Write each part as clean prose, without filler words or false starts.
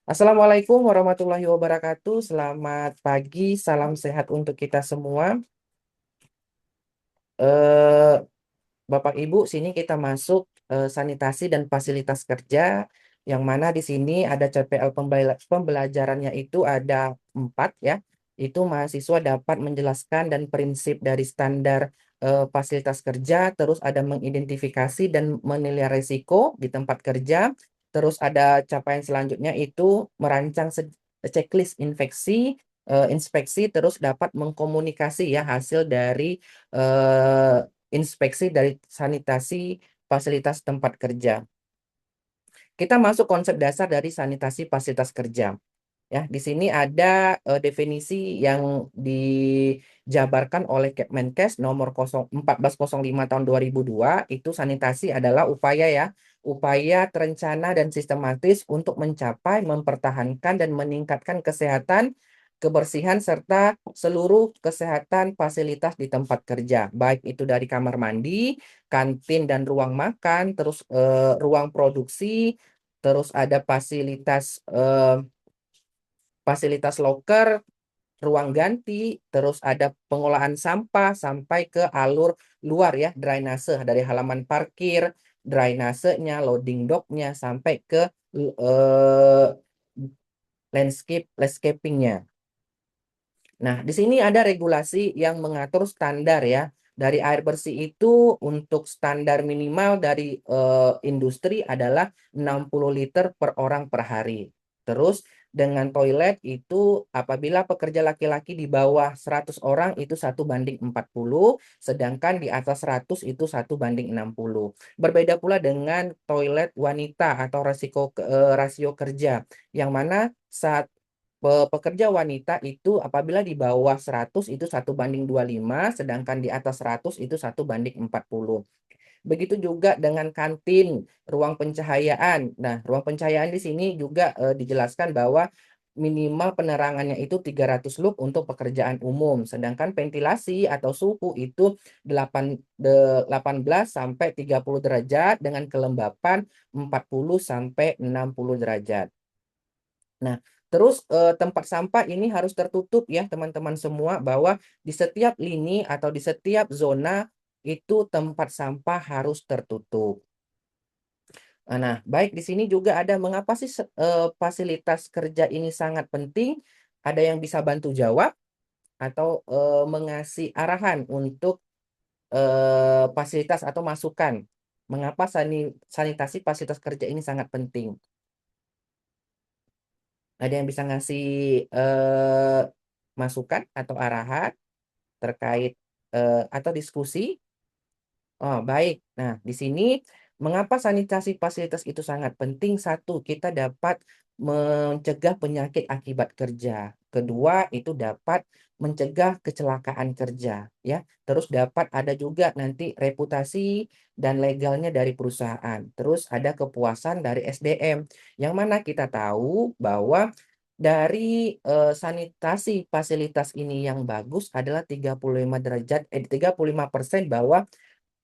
Assalamualaikum warahmatullahi wabarakatuh. Selamat pagi, salam sehat untuk kita semua. Eh, Bapak Ibu, sini kita masuk sanitasi dan fasilitas kerja, yang mana di sini ada CPL pembelajarannya itu ada 4 ya. Itu mahasiswa dapat menjelaskan dan prinsip dari standar fasilitas kerja, terus ada mengidentifikasi dan menilai risiko di tempat kerja, terus ada capaian selanjutnya itu merancang checklist inspeksi, terus dapat mengkomunikasi ya hasil dari eh, inspeksi dari sanitasi fasilitas tempat kerja. Kita masuk konsep dasar dari sanitasi fasilitas kerja. Ya, di sini ada definisi yang dijabarkan oleh Kepmenkes nomor 1405 tahun 2002. Itu sanitasi adalah upaya terencana dan sistematis untuk mencapai, mempertahankan dan meningkatkan kesehatan, kebersihan serta seluruh kesehatan fasilitas di tempat kerja, baik itu dari kamar mandi, kantin dan ruang makan, terus ruang produksi, terus ada fasilitas loker, ruang ganti, terus ada pengolahan sampah sampai ke alur luar ya, drainase dari halaman parkir, drainasenya, loading docknya sampai ke eh, landscapingnya. Nah, di sini ada regulasi yang mengatur standar ya. Dari air bersih itu untuk standar minimal dari industri adalah 60 liter per orang per hari. Terus dengan toilet itu apabila pekerja laki-laki di bawah 100 orang itu 1:40, sedangkan di atas 100 itu 1:60. Berbeda pula dengan toilet wanita atau rasio kerja, yang mana saat pekerja wanita itu apabila di bawah 100 itu 1:25, sedangkan di atas 100 itu 1:40. Begitu juga dengan kantin, ruang pencahayaan. Nah, ruang pencahayaan di sini juga dijelaskan bahwa minimal penerangannya itu 300 lux untuk pekerjaan umum, sedangkan ventilasi atau suhu itu 18 sampai 30 derajat dengan kelembapan 40 sampai 60 derajat. Nah, terus tempat sampah ini harus tertutup ya teman-teman semua, bahwa di setiap lini atau di setiap zona itu tempat sampah harus tertutup. Nah, baik di sini juga ada mengapa sih fasilitas kerja ini sangat penting. Ada yang bisa bantu jawab atau mengasih arahan untuk fasilitas atau masukan. Mengapa sanitasi fasilitas kerja ini sangat penting? Ada yang bisa ngasih eh, masukan atau arahan terkait atau diskusi? Oh, baik. Nah, di sini mengapa sanitasi fasilitas itu sangat penting? Satu, kita dapat mencegah penyakit akibat kerja. Kedua, itu dapat mencegah kecelakaan kerja, ya. Terus dapat ada juga nanti reputasi dan legalnya dari perusahaan. Terus ada kepuasan dari SDM, yang mana kita tahu bahwa dari sanitasi fasilitas ini yang bagus adalah 35 derajat, 35% bahwa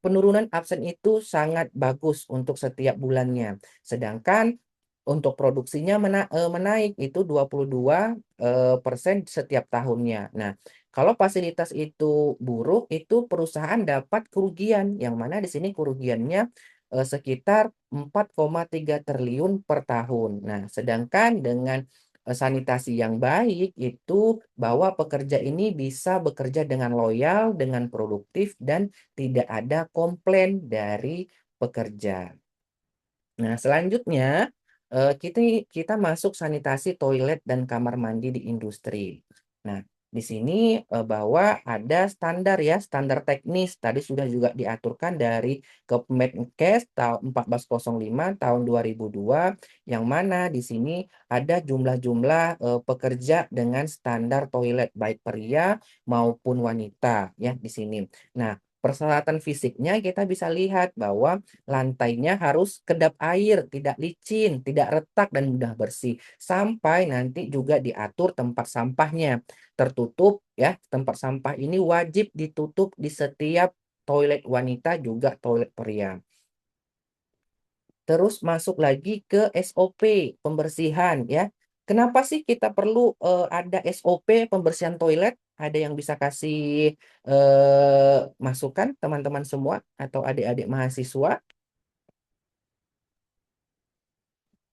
penurunan absen itu sangat bagus untuk setiap bulannya. Sedangkan untuk produksinya menaik itu 22 persen setiap tahunnya. Nah, kalau fasilitas itu buruk, itu perusahaan dapat kerugian, yang mana di sini kerugiannya sekitar 4,3 triliun per tahun. Nah, sedangkan dengan sanitasi yang baik itu bahwa pekerja ini bisa bekerja dengan loyal, dengan produktif, dan tidak ada komplain dari pekerja. Nah, selanjutnya kita kita masuk sanitasi toilet dan kamar mandi di industri. Nah, di sini bahwa ada standar ya, standar teknis tadi sudah juga diaturkan dari Kemenkes tahun 1405 tahun 2002, yang mana di sini ada jumlah-jumlah pekerja dengan standar toilet baik pria maupun wanita ya di sini. Nah, persyaratan fisiknya kita bisa lihat bahwa lantainya harus kedap air, tidak licin, tidak retak dan mudah bersih. Sampai nanti juga diatur tempat sampahnya. Tertutup ya, tempat sampah ini wajib ditutup di setiap toilet wanita juga toilet pria. Terus masuk lagi ke SOP pembersihan ya. Kenapa sih kita perlu ada SOP pembersihan toilet? Ada yang bisa kasih masukan teman-teman semua atau adik-adik mahasiswa?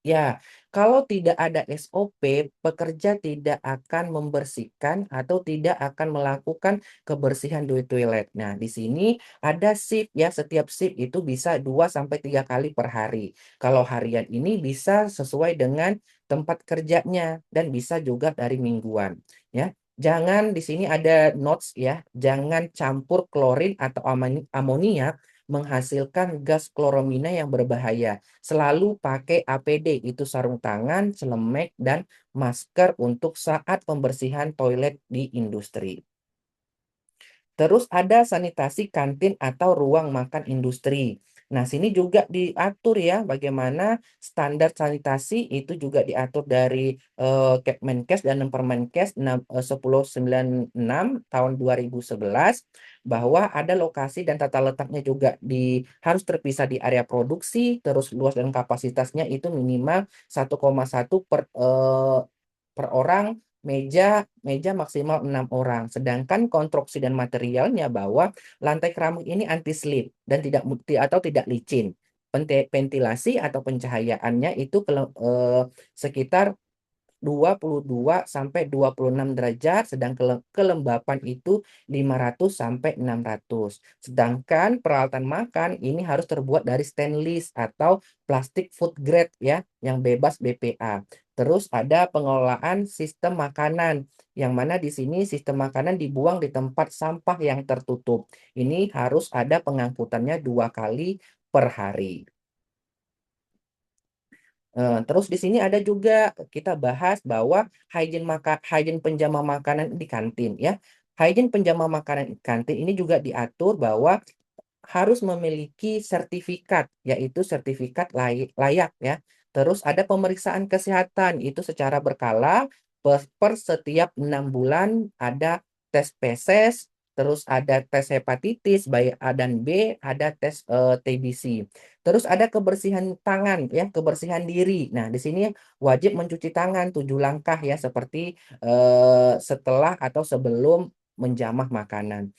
Ya, kalau tidak ada SOP, pekerja tidak akan membersihkan atau tidak akan melakukan kebersihan di toilet. Nah, di sini ada shift ya, setiap shift itu bisa 2 sampai 3 kali per hari. Kalau harian ini bisa sesuai dengan tempat kerjanya dan bisa juga dari mingguan ya. Jangan di sini ada notes ya, jangan campur klorin atau amonia menghasilkan gas kloromina yang berbahaya. Selalu pakai APD, itu sarung tangan, celemek, dan masker untuk saat pembersihan toilet di industri. Terus ada sanitasi kantin atau ruang makan industri. Nah, sini juga diatur ya bagaimana standar sanitasi itu juga diatur dari Kepmenkes dan Permenkes 1096 tahun 2011 bahwa ada lokasi dan tata letaknya juga harus terpisah di area produksi, terus luas dan kapasitasnya itu minimal 1,1 per orang. Meja maksimal 6 orang. Sedangkan konstruksi dan materialnya bahwa lantai keramik ini anti slip dan atau tidak licin. Ventilasi atau pencahayaannya itu sekitar 22 sampai 26 derajat, sedang kelembapan itu 500 sampai 600. Sedangkan peralatan makan ini harus terbuat dari stainless atau plastik food grade ya, yang bebas BPA. Terus ada pengelolaan sistem makanan, yang mana di sini sistem makanan dibuang di tempat sampah yang tertutup. Ini harus ada pengangkutannya 2 kali per hari. Terus di sini ada juga kita bahas bahwa hygiene penjama makanan di kantin ya. Hygiene penjama makanan di kantin ini juga diatur bahwa harus memiliki sertifikat, yaitu sertifikat layak ya. Terus ada pemeriksaan kesehatan, itu secara berkala per setiap 6 bulan ada tes PCS, terus ada tes hepatitis baik A dan B, ada tes TBC. Terus ada kebersihan tangan ya, kebersihan diri. Nah, di sini wajib mencuci tangan 7 langkah ya, seperti setelah atau sebelum menjamah makanan.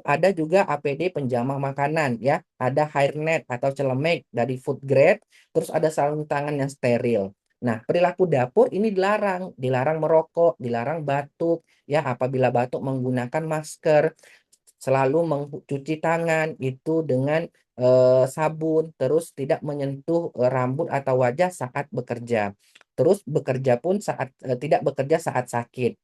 Ada juga APD penjamah makanan ya, ada hairnet atau celemek dari food grade, terus ada sarung tangan yang steril. Nah, perilaku dapur ini dilarang merokok, dilarang batuk ya, apabila batuk menggunakan masker, selalu mencuci tangan itu dengan sabun, terus tidak menyentuh rambut atau wajah saat bekerja. Terus bekerja pun tidak bekerja saat sakit.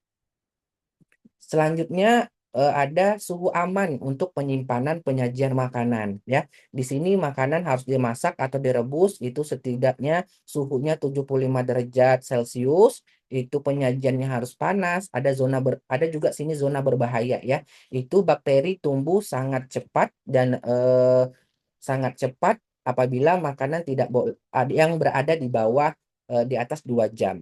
Selanjutnya ada suhu aman untuk penyimpanan penyajian makanan ya. Di sini makanan harus dimasak atau direbus itu setidaknya suhunya 75 derajat Celcius. Itu penyajiannya harus panas, ada juga sini zona berbahaya ya. Itu bakteri tumbuh sangat cepat dan sangat cepat apabila makanan tidak yang berada di bawah di atas 2 jam.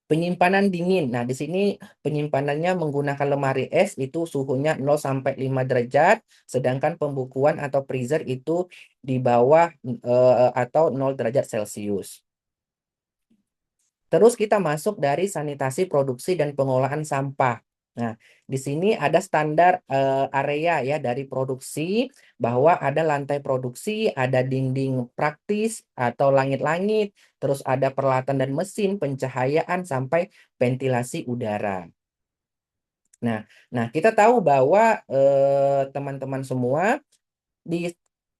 Penyimpanan dingin. Nah, di sini penyimpanannya menggunakan lemari es itu suhunya 0 sampai 5 derajat, sedangkan pembukuan atau freezer itu di bawah atau 0 derajat Celcius. Terus kita masuk dari sanitasi produksi dan pengolahan sampah. Nah, di sini ada standar area ya dari produksi, bahwa ada lantai produksi, ada dinding praktis atau langit-langit, terus ada peralatan dan mesin, pencahayaan sampai ventilasi udara. Nah, kita tahu bahwa teman-teman semua di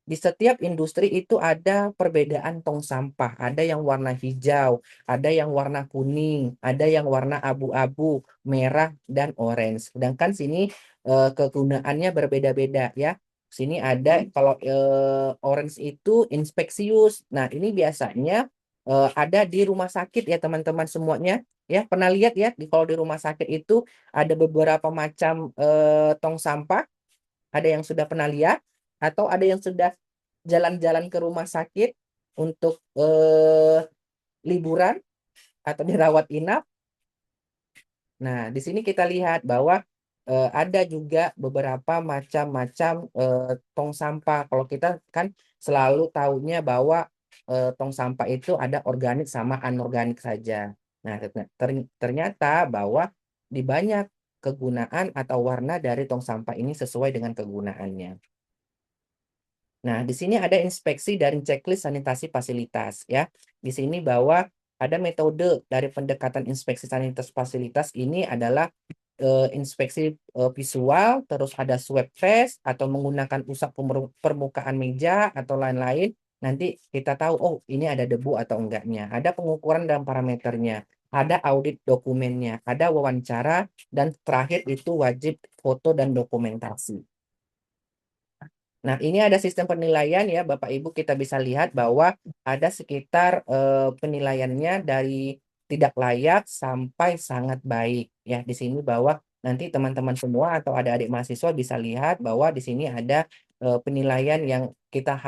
di setiap industri itu ada perbedaan tong sampah. Ada yang warna hijau, ada yang warna kuning, ada yang warna abu-abu, merah, dan orange. Sedangkan sini kegunaannya berbeda-beda ya. Sini ada kalau orange itu inspeksius. Nah, ini biasanya ada di rumah sakit ya teman-teman semuanya. Ya, pernah lihat ya kalau di rumah sakit itu ada beberapa macam tong sampah. Ada yang sudah pernah lihat atau ada yang sudah jalan-jalan ke rumah sakit untuk liburan atau dirawat inap. Nah, di sini kita lihat bahwa ada juga beberapa macam-macam tong sampah. Kalau kita kan selalu tahunya bahwa tong sampah itu ada organik sama anorganik saja. Nah, ternyata bahwa di banyak kegunaan atau warna dari tong sampah ini sesuai dengan kegunaannya. Nah, di sini ada inspeksi dan checklist sanitasi fasilitas ya. Di sini bahwa ada metode dari pendekatan inspeksi sanitasi fasilitas ini adalah inspeksi visual, terus ada swab test atau menggunakan usap permukaan meja atau lain-lain. Nanti kita tahu, oh ini ada debu atau enggaknya. Ada pengukuran dan parameternya, ada audit dokumennya, ada wawancara, dan terakhir itu wajib foto dan dokumentasi. Nah, ini ada sistem penilaian ya, Bapak Ibu, kita bisa lihat bahwa ada sekitar penilaiannya dari tidak layak sampai sangat baik ya. Di sini bahwa nanti teman-teman semua atau adik-adik mahasiswa bisa lihat bahwa di sini ada penilaian yang kita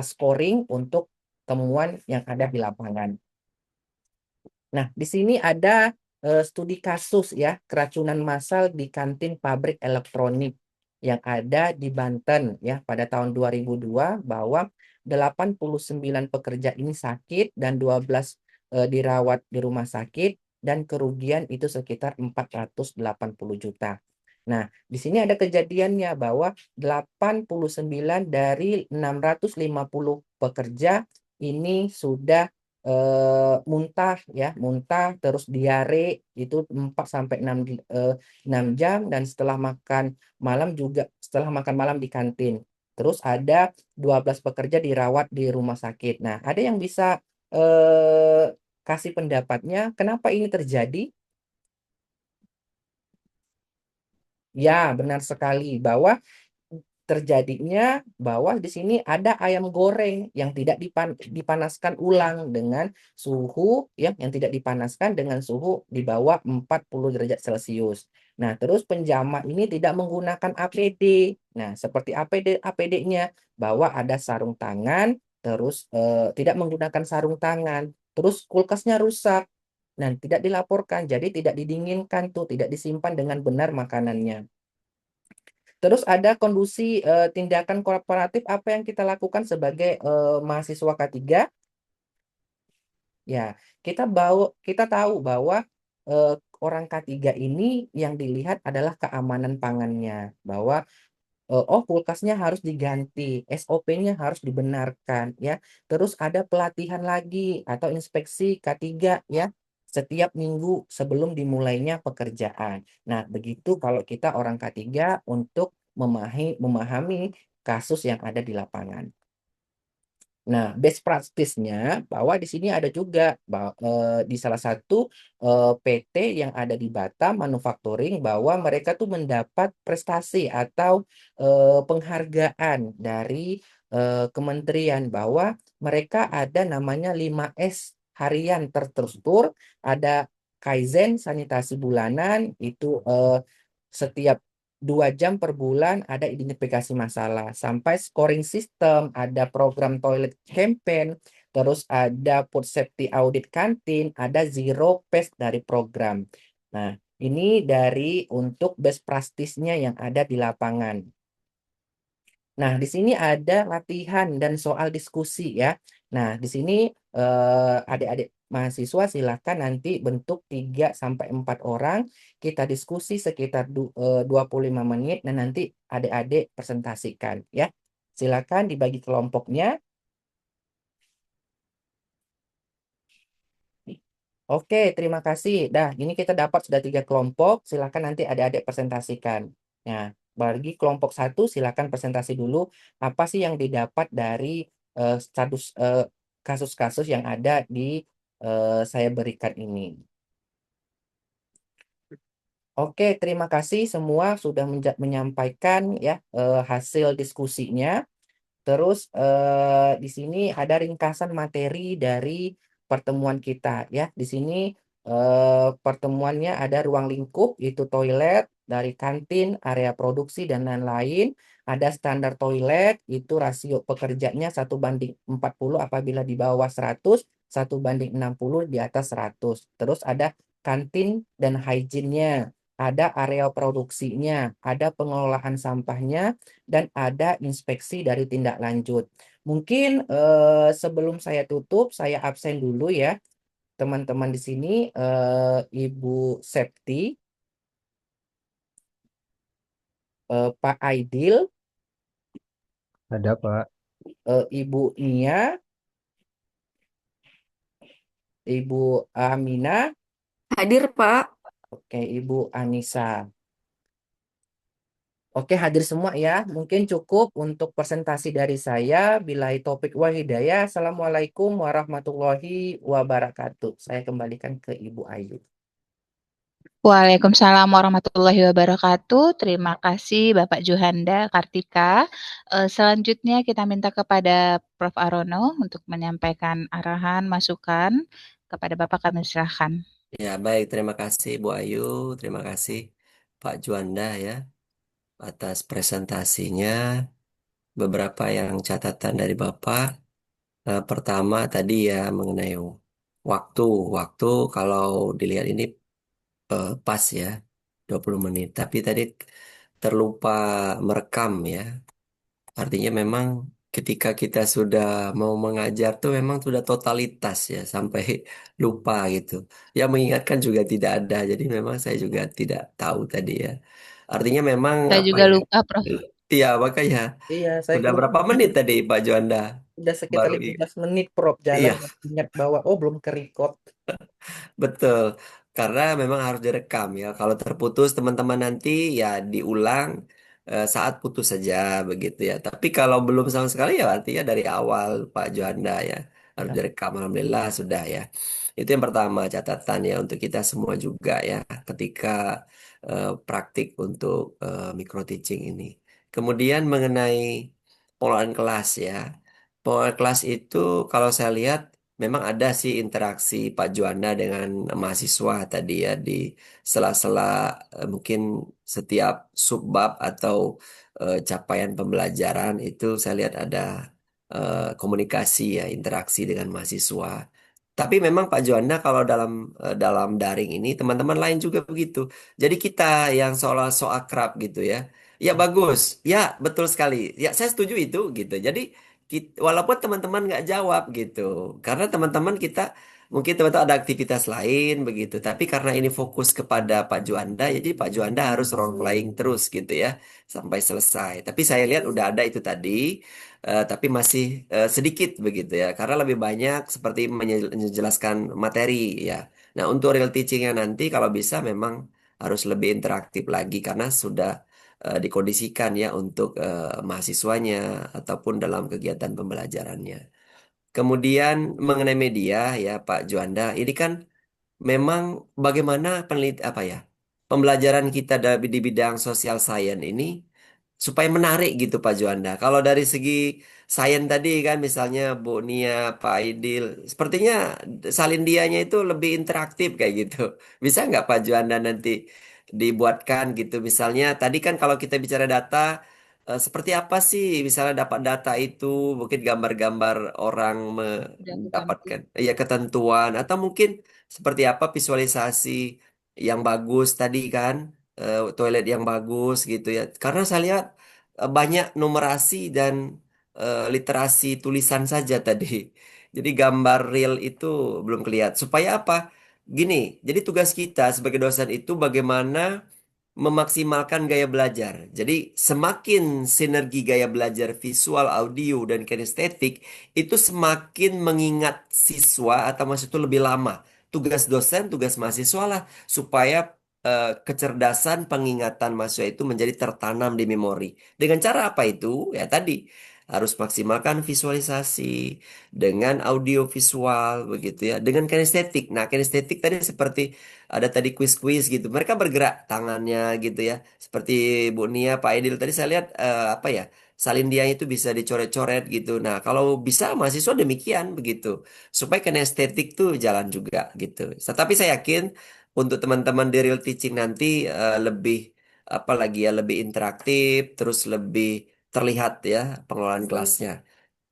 scoring untuk temuan yang ada di lapangan. Nah, di sini ada studi kasus ya, keracunan massal di kantin pabrik elektronik yang ada di Banten ya pada tahun 2002 bahwa 89 pekerja ini sakit dan 12 dirawat di rumah sakit dan kerugian itu sekitar 480 juta. Nah, di sini ada kejadiannya bahwa 89 dari 650 pekerja ini sudah muntah ya, muntah terus diare itu 4 sampai 6 jam dan setelah makan malam di kantin. Terus ada 12 pekerja dirawat di rumah sakit. Nah, ada yang bisa kasih pendapatnya kenapa ini terjadi? Ya, benar sekali bahwa terjadinya bahwa di sini ada ayam goreng yang tidak dipanaskan ulang dengan suhu yang tidak dipanaskan dengan suhu di bawah 40 derajat Celcius. Nah, terus penjama ini tidak menggunakan APD. Nah, seperti APD-nya bahwa ada sarung tangan, terus tidak menggunakan sarung tangan, terus kulkasnya rusak. Dan tidak dilaporkan, jadi tidak didinginkan tuh, tidak disimpan dengan benar makanannya. Terus ada kondisi tindakan korporatif apa yang kita lakukan sebagai mahasiswa K3? Ya, kita tahu bahwa orang K3 ini yang dilihat adalah keamanan pangannya, bahwa oh kulkasnya harus diganti, SOP-nya harus dibenarkan ya. Terus ada pelatihan lagi atau inspeksi K3 ya setiap minggu sebelum dimulainya pekerjaan. Nah, begitu kalau kita orang K3 untuk memahami kasus yang ada di lapangan. Nah, best practice-nya bahwa di sini ada juga di salah satu PT yang ada di Batam Manufacturing bahwa mereka tuh mendapat prestasi atau penghargaan dari kementerian bahwa mereka ada namanya 5S harian terstruktur, ada Kaizen sanitasi bulanan itu setiap 2 jam per bulan ada identifikasi masalah, sampai scoring system, ada program toilet campaign, terus ada food safety audit kantin, ada zero waste dari program. Nah, ini dari untuk best practice-nya yang ada di lapangan. Nah, di sini ada latihan dan soal diskusi ya. Nah, di sini adik-adik mahasiswa silakan nanti bentuk 3 sampai 4 orang, kita diskusi sekitar 25 menit dan nanti adik-adik presentasikan ya. Silakan dibagi kelompoknya. Oke, terima kasih. Dah, ini kita dapat sudah 3 kelompok. Silakan nanti adik-adik presentasikan. Nah, bagi kelompok 1 silakan presentasi dulu apa sih yang didapat dari kasus-kasus yang ada di saya berikan ini. Oke, terima kasih semua sudah menyampaikan ya hasil diskusinya. Terus di sini ada ringkasan materi dari pertemuan kita ya. Di sini pertemuannya ada ruang lingkup itu toilet, dari kantin, area produksi dan lain-lain. Ada standar toilet itu rasio pekerjanya 1:40 apabila di bawah 100, 1:60 di atas 100. Terus ada kantin dan hygiene-nya, ada area produksinya, ada pengelolaan sampahnya, dan ada inspeksi dari tindak lanjut. Mungkin sebelum saya tutup, saya absen dulu ya. teman-teman di sini, Ibu Septi, Pak Aidil, Ada, Pak. Ibu Nia, Ibu Amina, Hadir, Pak. oke, Ibu Anissa. Oke, hadir semua ya. Mungkin cukup untuk presentasi dari saya. Billahi topik wa hidayah. Assalamualaikum warahmatullahi wabarakatuh. Saya kembalikan ke Ibu Ayu. Waalaikumsalam warahmatullahi wabarakatuh. Terima kasih Bapak Juhanda Kartika. Selanjutnya kita minta kepada Prof. Arono untuk menyampaikan arahan, masukan. Kepada Bapak kami silakan. Ya, baik. Terima kasih Bu Ayu. Terima kasih Pak Juanda ya atas presentasinya. Beberapa yang catatan dari Bapak. Pertama tadi ya mengenai waktu. Waktu kalau dilihat ini pas ya 20 menit. Tapi tadi terlupa merekam ya. Artinya memang ketika kita sudah mau mengajar tuh memang sudah totalitas ya sampai lupa gitu. Ya mengingatkan juga tidak ada. Jadi memang saya juga tidak tahu tadi ya. Artinya memang Saya apa juga ya? lupa, Prof. Iya makanya Iya, saya udah kebetulan berapa menit tadi Pak Juanda udah sekitar baru 15 menit, Prof. Jalan iya. dan ingat bahwa, oh belum ke record. Betul, karena memang harus direkam ya. Kalau terputus teman-teman nanti ya diulang saat putus saja begitu ya. Tapi kalau belum sama sekali ya artinya dari awal Pak Juanda ya harus Ya, direkam. Alhamdulillah sudah ya. Itu yang pertama catatan ya untuk kita semua juga ya ketika praktik untuk micro teaching ini. Kemudian mengenai pengelolaan kelas ya. Pengelolaan kelas itu kalau saya lihat memang ada sih interaksi Pak Juanda dengan mahasiswa tadi ya di sela-sela mungkin setiap subbab atau capaian pembelajaran itu saya lihat ada komunikasi ya interaksi dengan mahasiswa. Tapi memang Pak Juanda kalau dalam daring ini teman-teman lain juga begitu. Jadi kita yang seolah so akrab gitu ya. Ya bagus, ya betul sekali. Ya saya setuju itu gitu. Jadi walaupun teman-teman nggak jawab gitu, karena teman-teman kita mungkin teman-teman ada aktivitas lain begitu, tapi karena ini fokus kepada Pak Juanda, jadi Pak Juanda harus role playing terus gitu ya sampai selesai. Tapi saya lihat udah ada itu tadi, tapi masih sedikit begitu ya, karena lebih banyak seperti menjelaskan materi ya. Nah untuk real teachingnya nanti kalau bisa memang harus lebih interaktif lagi karena sudah dikondisikan ya untuk mahasiswanya ataupun dalam kegiatan pembelajarannya. Kemudian mengenai media ya Pak Juanda, ini kan memang bagaimana apa ya pembelajaran kita di bidang sosial science ini supaya menarik gitu Pak Juanda. Kalau dari segi sains tadi kan misalnya Bu Nia, Pak Aidil, sepertinya salin dianya itu lebih interaktif kayak gitu. Bisa nggak Pak Juanda nanti dibuatkan gitu? Misalnya tadi kan kalau kita bicara data, seperti apa sih misalnya dapat data itu mungkin gambar-gambar orang Sudah mendapatkan ketentu. ya ketentuan atau mungkin seperti apa visualisasi yang bagus tadi kan toilet yang bagus gitu ya karena saya lihat banyak numerasi dan literasi tulisan saja tadi jadi gambar real itu belum kelihatan supaya apa gini jadi tugas kita sebagai dosen itu bagaimana memaksimalkan gaya belajar. Jadi semakin sinergi gaya belajar visual, audio, dan kinestetik itu semakin mengingat siswa atau mahasiswa itu lebih lama. Tugas dosen, tugas mahasiswa lah supaya kecerdasan peningatan mahasiswa itu menjadi tertanam di memori. Dengan cara apa itu? Ya tadi harus maksimalkan visualisasi dengan audio visual begitu ya, dengan kinestetik. Nah, kinestetik tadi seperti ada tadi kuis-kuis gitu. Mereka bergerak tangannya gitu ya. Seperti Bu Nia, Pak Edil tadi saya lihat apa ya? Salin dia itu bisa dicoret-coret gitu. Nah, kalau bisa mahasiswa demikian begitu. Supaya kinestetik tuh jalan juga gitu. Tetapi saya yakin untuk teman-teman di real teaching nanti lebih apa lagi ya, lebih interaktif, terus lebih terlihat ya pengelolaan kelasnya.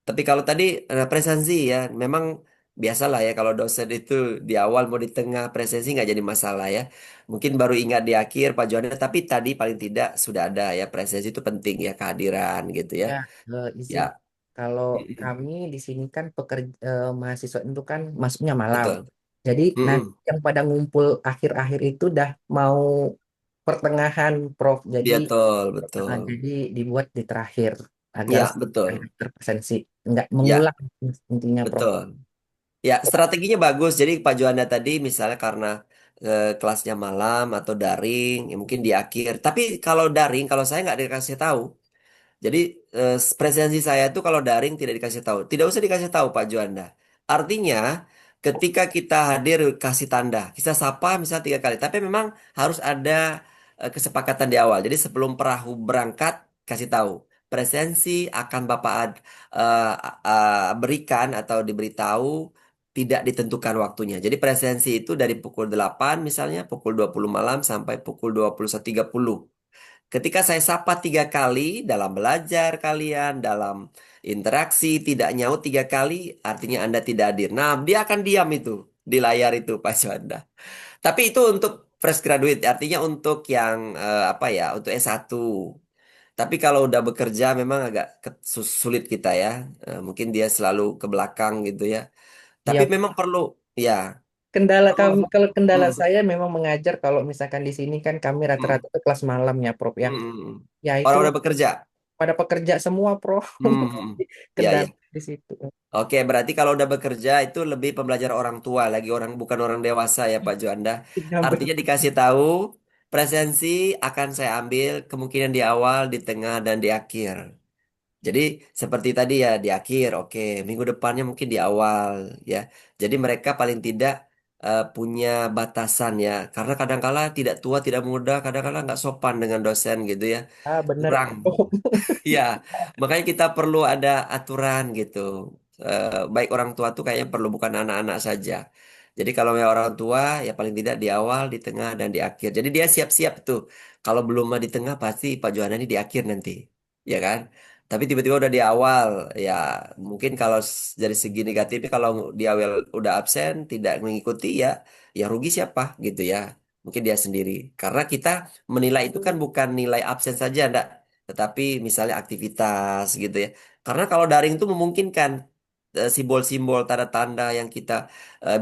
Tapi kalau tadi presensi ya, memang biasalah ya kalau dosen itu di awal mau di tengah presensi nggak jadi masalah ya. Mungkin baru ingat di akhir Pak Juanda, tapi tadi paling tidak sudah ada ya presensi itu penting ya kehadiran gitu ya. ya, Ya, izin. Kalau mm, kami di sini kan mahasiswa itu kan masuknya malam. betul. Jadi nanti Mm-mm. yang pada ngumpul akhir-akhir itu udah mau pertengahan, Prof. Betul, betul. Jadi dibuat di terakhir agar Ya, betul. terpresensi, nggak Ya, mengulang intinya, Prof. betul. Ya, strateginya bagus. Jadi Pak Juanda tadi misalnya karena kelasnya malam atau daring, ya mungkin di akhir. Tapi kalau daring, kalau saya nggak dikasih tahu, jadi presensi saya itu kalau daring tidak dikasih tahu. Tidak usah dikasih tahu Pak Juanda. Artinya ketika kita hadir kasih tanda, kita sapa misalnya 3 kali. Tapi memang harus ada kesepakatan di awal. Jadi sebelum perahu berangkat kasih tahu. Presensi akan Bapak berikan atau diberitahu tidak ditentukan waktunya. Jadi presensi itu dari pukul 8 misalnya, pukul 20 malam sampai pukul 21.30. Ketika saya sapa 3 kali dalam belajar kalian, dalam interaksi tidak nyaut 3 kali, artinya Anda tidak hadir. Nah, dia akan diam itu di layar itu, Pak Juanda. Tapi itu untuk fresh graduate, artinya untuk yang apa ya, untuk S1. Tapi kalau udah bekerja memang agak sulit kita ya. Mungkin dia selalu ke belakang gitu ya. Tapi Iya, memang perlu, ya, kendala perlu. kami, kalau kendala Hmm, saya memang mengajar, kalau misalkan di sini kan kami hmm, rata-rata itu kelas malam ya, Prof ya. hmm. Ya itu Orang udah bekerja. pada pekerja semua, Prof. Ya, ya. Kendala di situ. Oke, berarti kalau udah bekerja itu lebih pembelajar orang tua lagi orang bukan orang dewasa ya Pak Juanda. Ya, Artinya dikasih tahu presensi akan saya ambil kemungkinan di awal, di tengah dan di akhir. Jadi seperti tadi ya di akhir, oke. Minggu depannya mungkin di awal ya. Jadi mereka paling tidak punya batasan ya. Karena kadang-kala tidak tua, tidak muda, kadang-kala nggak sopan dengan dosen gitu ya. bener, Kurang. Prof. Ya, makanya kita perlu ada aturan gitu. Baik orang tua tuh kayaknya perlu bukan anak-anak saja. Jadi kalau yang orang tua ya paling tidak di awal, di tengah dan di akhir. Jadi dia siap-siap tuh. Kalau belum mah di tengah pasti Pak Johanna ini di akhir nanti, ya kan? Tapi tiba-tiba udah di awal, ya mungkin kalau dari segi negatifnya kalau di awal udah absen, tidak mengikuti ya rugi siapa gitu ya. Mungkin dia sendiri. Karena kita menilai itu kan bukan nilai absen saja, enggak, tetapi misalnya aktivitas gitu ya. Karena kalau daring itu memungkinkan simbol-simbol tanda-tanda yang kita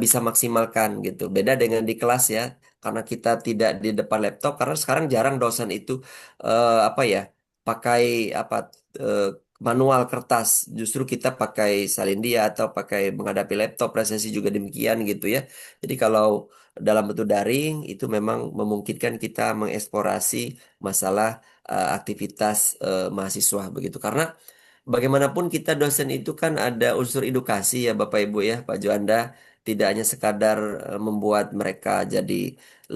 bisa maksimalkan gitu. Beda dengan di kelas ya, karena kita tidak di depan laptop. Karena sekarang jarang dosen itu apa ya pakai apa eh, manual kertas. Justru kita pakai salin dia atau pakai menghadapi laptop. Presesi juga demikian gitu ya. Jadi kalau dalam bentuk daring itu memang memungkinkan kita mengeksplorasi masalah aktivitas mahasiswa begitu karena bagaimanapun kita dosen itu kan ada unsur edukasi ya Bapak Ibu ya Pak Juanda tidak hanya sekadar membuat mereka jadi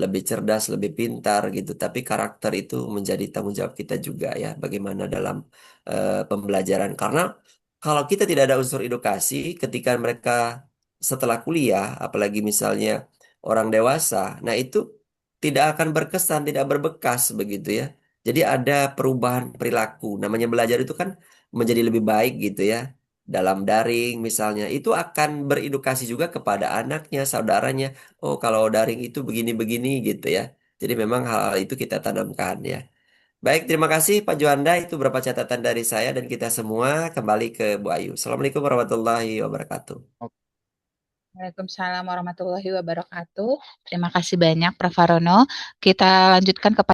lebih cerdas lebih pintar gitu tapi karakter itu menjadi tanggung jawab kita juga ya bagaimana dalam pembelajaran karena kalau kita tidak ada unsur edukasi ketika mereka setelah kuliah apalagi misalnya orang dewasa nah itu tidak akan berkesan tidak berbekas begitu ya jadi ada perubahan perilaku. Namanya belajar itu kan menjadi lebih baik gitu ya. Dalam daring misalnya, itu akan beredukasi juga kepada anaknya, saudaranya. Oh, kalau daring itu begini-begini gitu ya. Jadi memang hal itu kita tanamkan ya. Baik, terima kasih Pak Juanda. Itu beberapa catatan dari saya dan kita semua kembali ke Bu Ayu. Assalamualaikum warahmatullahi wabarakatuh. Waalaikumsalam warahmatullahi wabarakatuh. Terima kasih banyak, Prof. Arono. Kita lanjutkan ke